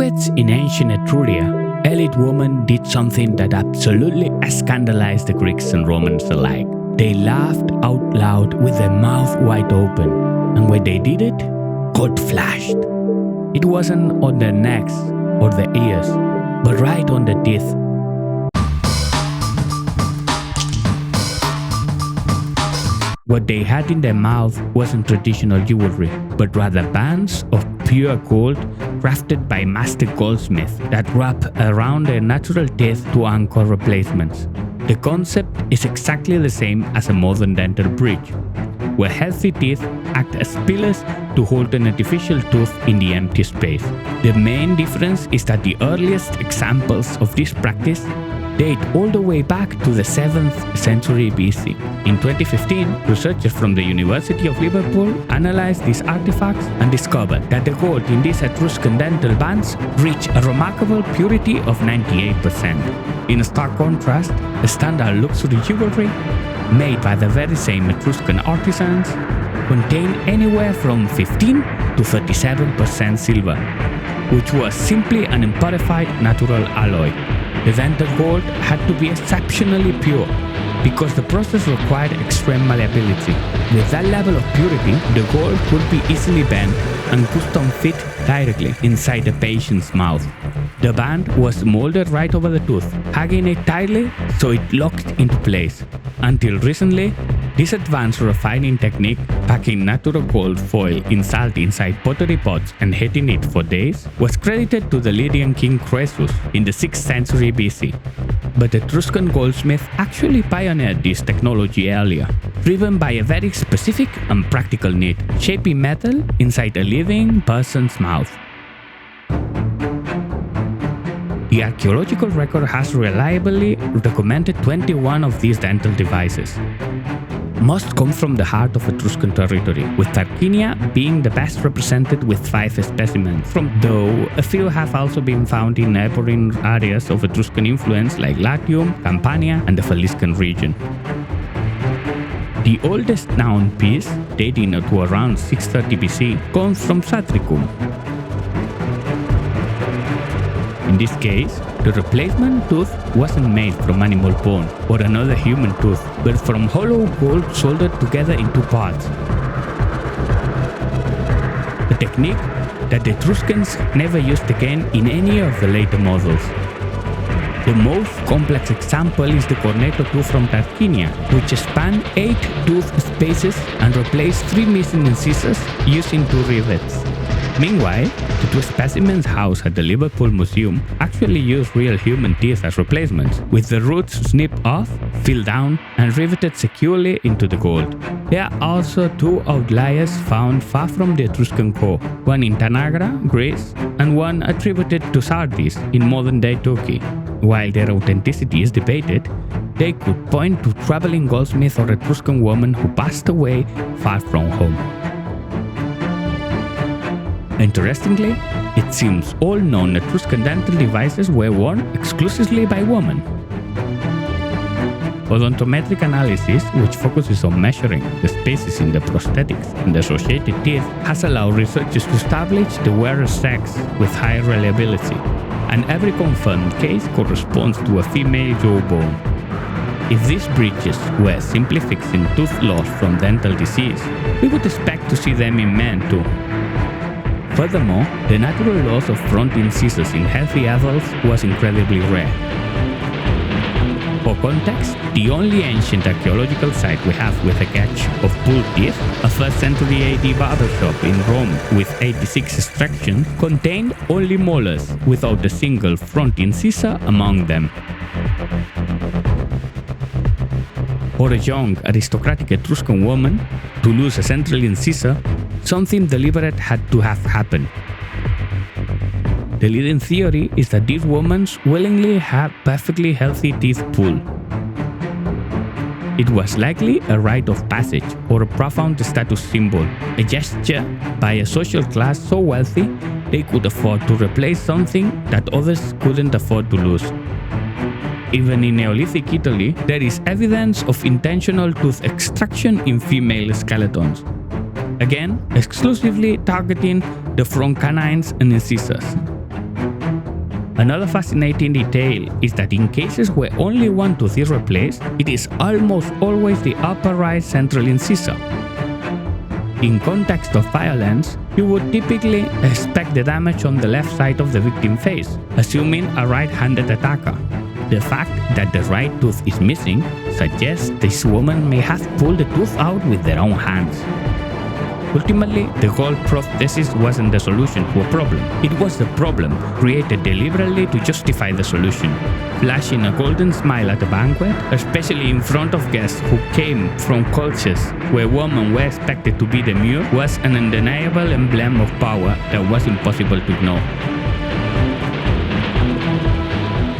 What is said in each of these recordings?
banquets in ancient Etruria, elite women did something that absolutely scandalized the Greeks and Romans alike. They laughed out loud with their mouth wide open, and when they did it, gold flashed. It wasn't on their necks or their ears, but right on their teeth. What they had in their mouth wasn't traditional jewelry, but rather bands of pure gold crafted by master goldsmiths that wrap around their natural teeth to anchor replacements. The concept is exactly the same as a modern dental bridge, where healthy teeth act as pillars to hold an artificial tooth in the empty space. The main difference is that the earliest examples of this practice date all the way back to the 7th century BC. In 2015, researchers from the University of Liverpool analyzed these artifacts and discovered that the gold in these Etruscan dental bands reached a remarkable purity of 98%. In stark contrast, the standard luxury jewelry, made by the very same Etruscan artisans, contained anywhere from 15 to 37% silver, which was simply an impurified natural alloy. The dental gold had to be exceptionally pure because the process required extreme malleability. With that level of purity, the gold could be easily bent and custom fit directly inside the patient's mouth. The band was molded right over the tooth, hugging it tightly so it locked into place. Until recently, this advanced refining technique, packing natural gold foil in salt inside pottery pots and heating it for days, was credited to the Lydian king Croesus in the 6th century BC. But Etruscan goldsmiths actually pioneered this technology earlier, driven by a very specific and practical need: shaping metal inside a living person's mouth. The archaeological record has reliably documented 21 of these dental devices. Most come from the heart of Etruscan territory, with Tarquinia being the best represented with 5 specimens, though a few have also been found in neighboring areas of Etruscan influence like Latium, Campania, and the Faliscan region. The oldest known piece, dating to around 630 BC, comes from Satricum. In this case, the replacement tooth wasn't made from animal bone or another human tooth, but from hollow gold soldered together in 2 parts. A technique that the Etruscans never used again in any of the later models. The most complex example is the cornetto tooth from Tarquinia, which spanned 8 tooth spaces and replaced 3 missing incisors using 2 rivets. Meanwhile, the 2 specimens housed at the Liverpool Museum actually use real human teeth as replacements, with the roots snipped off, filled down, and riveted securely into the gold. There are also 2 outliers found far from the Etruscan core, one in Tanagra, Greece, and one attributed to Sardis in modern-day Turkey. While their authenticity is debated, they could point to traveling goldsmith or Etruscan woman who passed away far from home. Interestingly, it seems all known Etruscan dental devices were worn exclusively by women. Odontometric analysis, which focuses on measuring the spaces in the prosthetics and associated teeth, has allowed researchers to establish the wearer's sex with high reliability, and every confirmed case corresponds to a female jawbone. If these bridges were simply fixing tooth loss from dental disease, we would expect to see them in men too. Furthermore, the natural loss of front incisors in healthy adults was incredibly rare. For context, the only ancient archaeological site we have with a catch of bull teeth, a 1st century AD barbershop in Rome with 86 extractions, contained only molars without a single front incisor among them. For a young, aristocratic Etruscan woman to lose a central incisor, something deliberate had to have happened. The leading theory is that these women willingly had perfectly healthy teeth pulled. It was likely a rite of passage or a profound status symbol, a gesture by a social class so wealthy they could afford to replace something that others couldn't afford to lose. Even in Neolithic Italy, there is evidence of intentional tooth extraction in female skeletons, again exclusively targeting the front canines and incisors. Another fascinating detail is that in cases where only one tooth is replaced, it is almost always the upper right central incisor. In context of violence, you would typically expect the damage on the left side of the victim's face, assuming a right-handed attacker. The fact that the right tooth is missing suggests this woman may have pulled the tooth out with their own hands. Ultimately, the gold prosthesis wasn't the solution to a problem. It was the problem created deliberately to justify the solution. Flashing a golden smile at a banquet, especially in front of guests who came from cultures where women were expected to be demure, was an undeniable emblem of power that was impossible to ignore.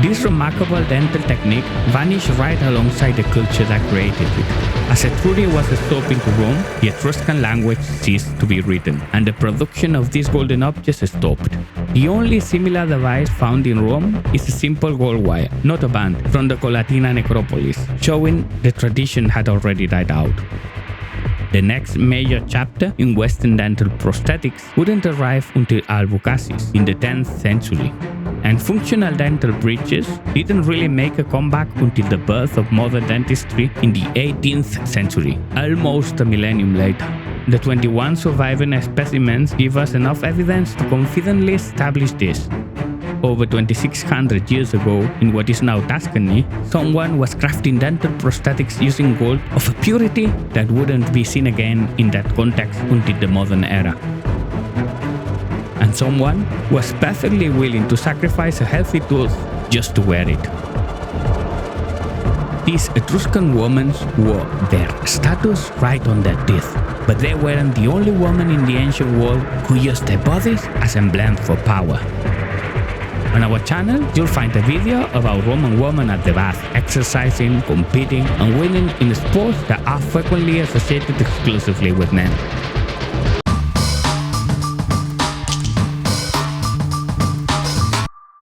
This remarkable dental technique vanished right alongside the culture that created it. As Etruria was stopped into Rome, the Etruscan language ceased to be written, and the production of these golden objects stopped. The only similar device found in Rome is a simple gold wire, not a band, from the Colatina necropolis, showing the tradition had already died out. The next major chapter in Western dental prosthetics wouldn't arrive until Albucasis in the 10th century. And functional dental bridges didn't really make a comeback until the birth of modern dentistry in the 18th century, almost a millennium later. The 21 surviving specimens give us enough evidence to confidently establish this. Over 2600 years ago, in what is now Tuscany, someone was crafting dental prosthetics using gold of a purity that wouldn't be seen again in that context until the modern era. And someone was perfectly willing to sacrifice a healthy tooth just to wear it. These Etruscan women wore their status right on their teeth, but they weren't the only women in the ancient world who used their bodies as emblems for power. On our channel, you'll find a video about Roman women at the bath, exercising, competing, and winning in sports that are frequently associated exclusively with men.